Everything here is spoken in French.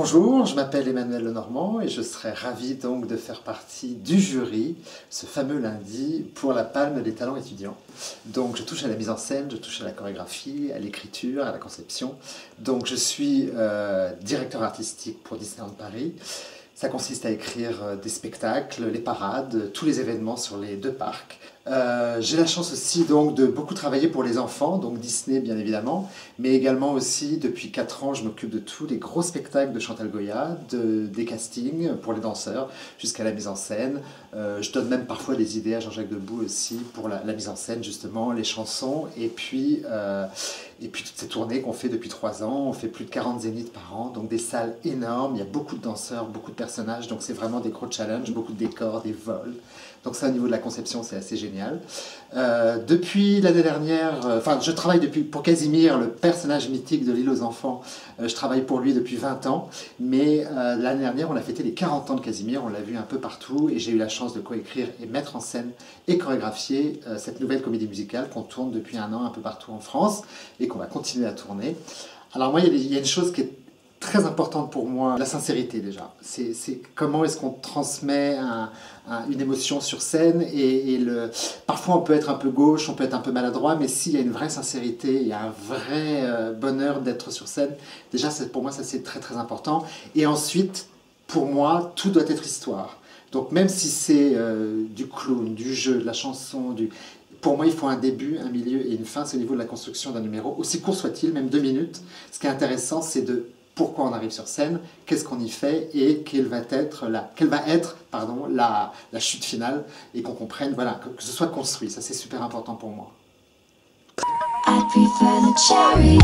Bonjour, je m'appelle Emmanuel Lenormand et je serais ravi donc de faire partie du jury ce fameux lundi pour la Palme des talents étudiants. Donc je touche à la mise en scène, je touche à la chorégraphie, à l'écriture, à la conception. Donc je suis directeur artistique pour Disneyland Paris. Ça consiste à écrire des spectacles, les parades, tous les événements sur les deux parcs. J'ai la chance aussi donc de beaucoup travailler pour les enfants, donc Disney bien évidemment, mais également aussi depuis 4 ans je m'occupe de tous les gros spectacles de Chantal Goya, des castings pour les danseurs jusqu'à la mise en scène. Je donne même parfois des idées à Jean-Jacques Debout aussi pour la mise en scène justement, les chansons et puis toutes ces tournées qu'on fait depuis 3 ans. On fait plus de 40 zéniths par an, donc des salles énormes, il y a beaucoup de danseurs, beaucoup de personnages, donc c'est vraiment des gros challenges, beaucoup de décors, des vols. Donc ça au niveau de la conception c'est assez génial. Depuis l'année dernière, je travaille pour Casimir, le personnage mythique de l'île aux enfants. Je travaille pour lui depuis 20 ans, mais l'année dernière on a fêté les 40 ans de Casimir, on l'a vu un peu partout et j'ai eu la chance de coécrire et mettre en scène et chorégraphier cette nouvelle comédie musicale qu'on tourne depuis 1 an un peu partout en France et qu'on va continuer à tourner. Alors moi il y a une chose qui est très importante pour moi, la sincérité déjà. C'est comment est-ce qu'on transmet une émotion sur scène parfois on peut être un peu gauche, on peut être un peu maladroit, mais s'il y a une vraie sincérité, il y a un vrai bonheur d'être sur scène, déjà pour moi ça c'est très très important. Et ensuite, pour moi, tout doit être histoire. Donc même si c'est du clown, du jeu, de la chanson, pour moi, il faut un début, un milieu et une fin. C'est au niveau de la construction d'un numéro, aussi court soit-il, même 2 minutes. Ce qui est intéressant, c'est de pourquoi on arrive sur scène, qu'est-ce qu'on y fait et quelle va être la chute finale et qu'on comprenne, voilà, que ce soit construit. Ça, c'est super important pour moi. I prefer the cherry.